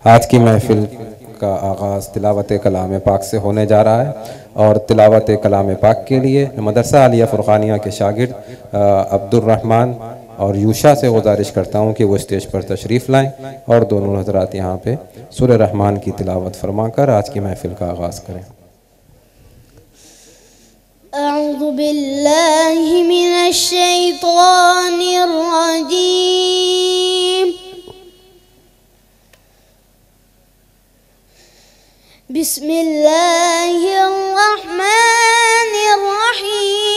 आज की महफिल का आगाज़ तिलावत कलाम पाक से होने जा रहा है और तिलावत कलाम पाक के लिए मदरसा आलिया फ़ुरक़ानिया के शागिर्द अब्दुर्रहमान और यूशा से गुजारिश करता हूँ कि वो स्टेज पर तशरीफ़ लाएँ और दोनों हज़रात यहाँ पे सूरह रहमान की तिलावत फरमाकर आज की महफिल का आगाज़ करें। अऊज़ु बिल्लाहि मिनश शैतानिर रजीम। बिस्मिल्लाहिर रहमानिर रहीम।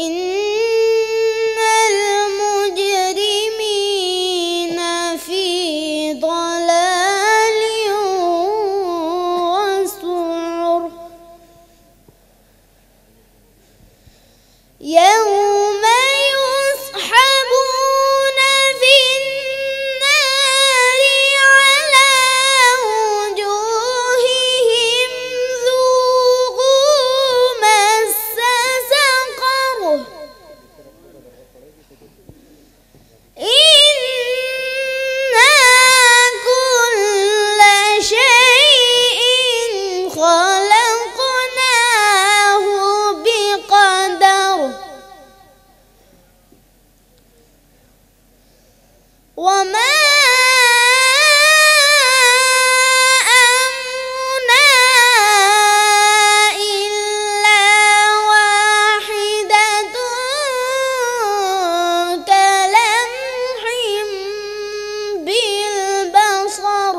इन्नल मुजरिमीना फी ضलालिन वसुर। यौम युस्हबूना फिन्नारि अला वुजूहिहिम ज़ूक़ू मस्सा सक़र। इन्ना कुल्ला शैइन ख़लक़नाहु बिक़दर। वमा अम्रुना इल्ला वाहिदतुन कलम्हिम बिलबसर।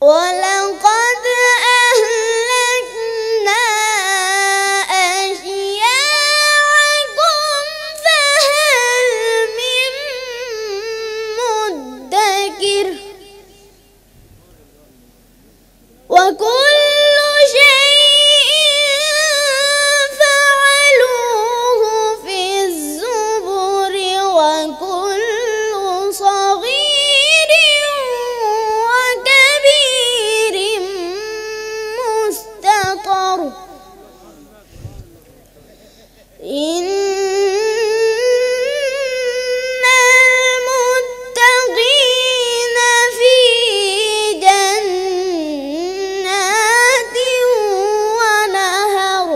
वलक़द अहलक्ना अश्याअकुम फहल मिन मुद्दकिर। वकुल्लु शैइन फ़अलूहु फ़िज़्ज़ुबुर। वकुल्लु सग़ीरिन वकबीरिन मुस्ततर। इन्नल मुत्तक़ीना फ़ी जन्नातिन वनहर।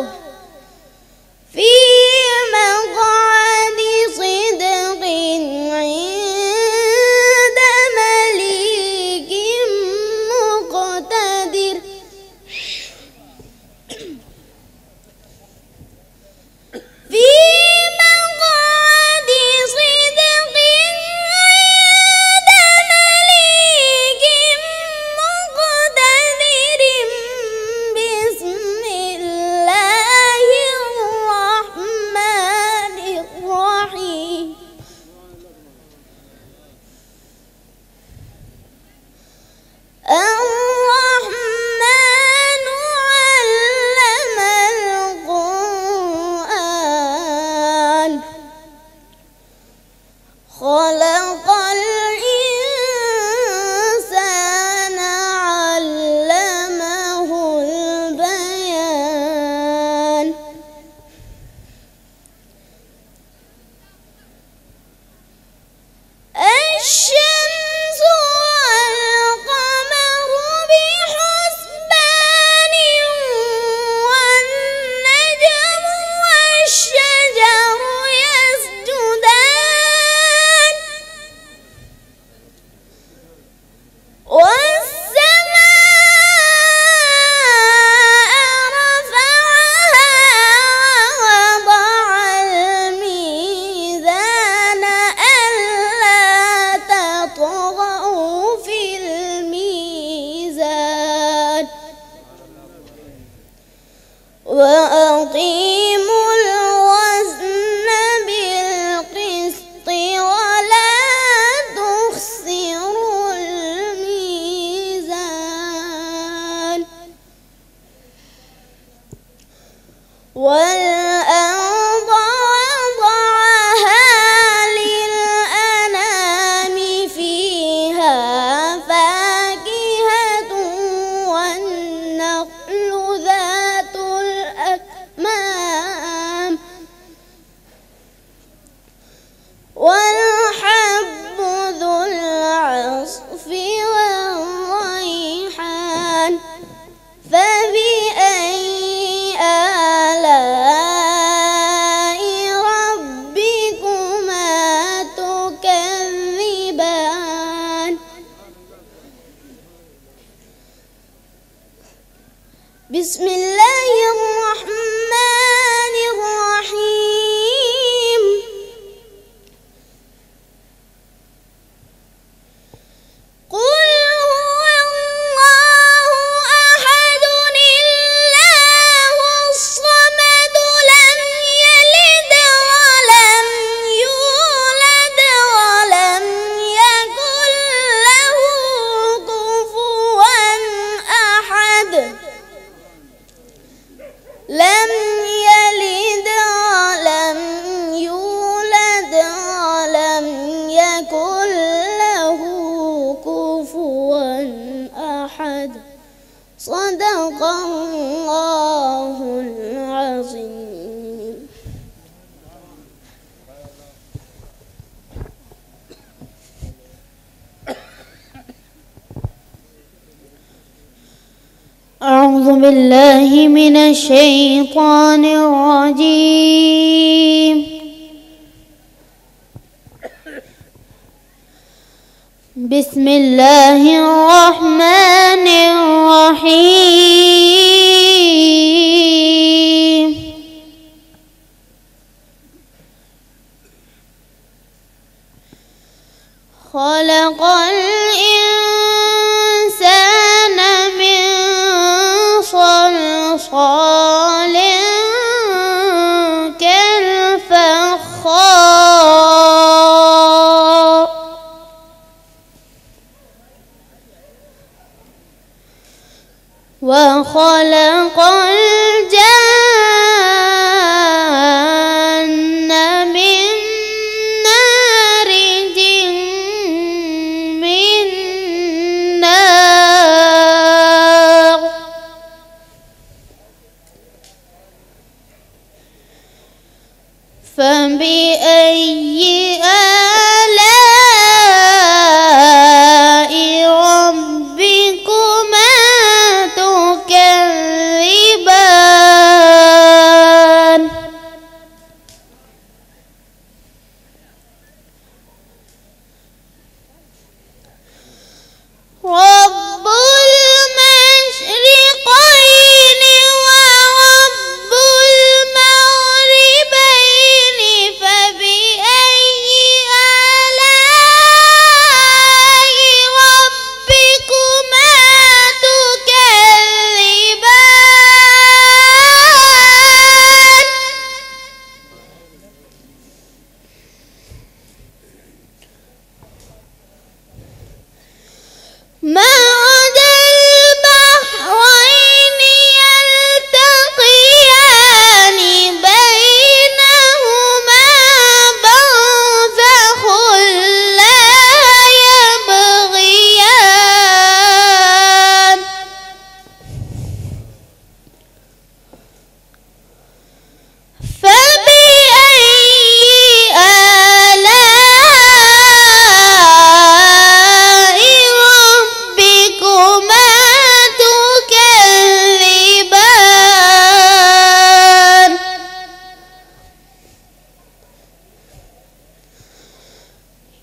फ़ी मक़अदि सिद्क़िन इंद मलीकिन मुक़तदिर। फ़ी मक़अदि सिद्क़िन इंद मलीकिन मुक़तदिर। बिस्मिल्लाहिर रहमानिर रहीम। अर्रहमानु अल्लमल क़ुरआन। ख़लक़ल इंसाना अल्लमहुल बयान। अश-शम्सु वल-क़मरु बिहुस्बान। वन-नजमु वश-शजरु यस्जुदान। वस्समाअ रफ़अहा ववضع الميزان ألا تطغوا في الميزان وأقيموا الوزن بالقسط ولا تخسروا الميزان. والأرض وضعها للأنام فيها فاكهة والنخل ذات الأكمام بالله من الشيطان الرجيم. بسم الله الرحمن الرحيم. خلق الإنسان من صلصال كالفخار وخلق الجن من مارج من نار فبأي آلاء ربكما تكذبان رب المشرقين ورب المغربين فبأي آلاء ربكما تكذبان مرج البحرين يلتقيان بينهما برزخ لا يبغيان فبأي آلاء ربكما تكذبان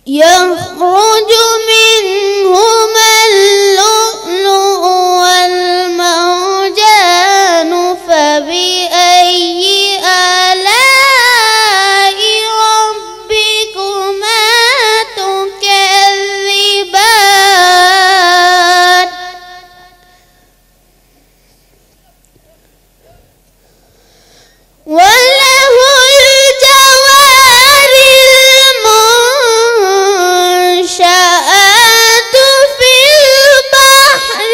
يخرج منهما اللؤلؤ والمرجان فبأي آلاء ربكما تكذبان وله الجوار المنشآت في البحر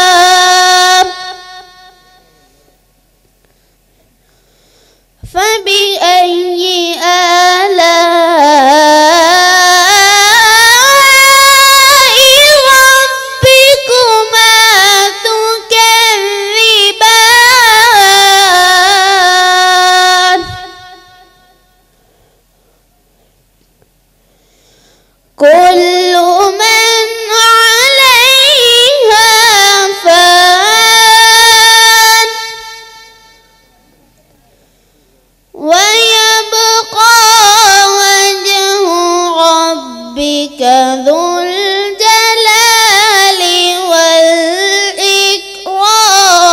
كالأعلام فبأي آلاء ربكما تكذبان كل من عليها فان ويبقى وجه ربك ذو الجلال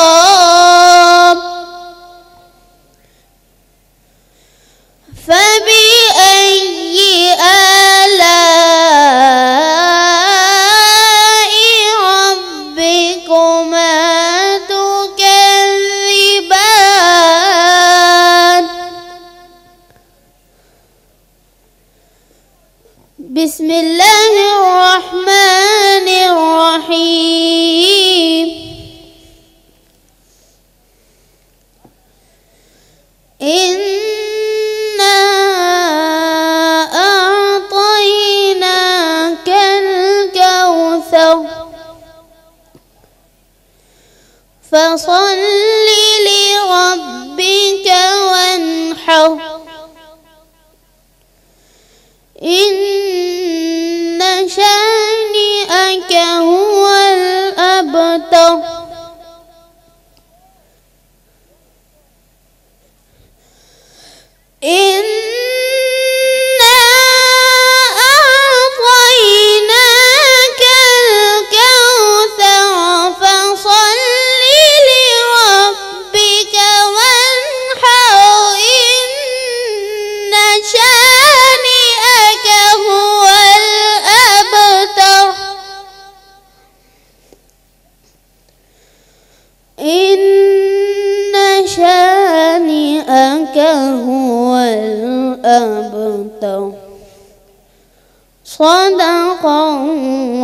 والإكرام فبأي آلاء ربكما تكذبان بسم الله الرحمن الرحيم. إنا أعطيناك الكوثر فصل لربك وانحر إن شانئك إن شانئك هو الأبتر. صدق الله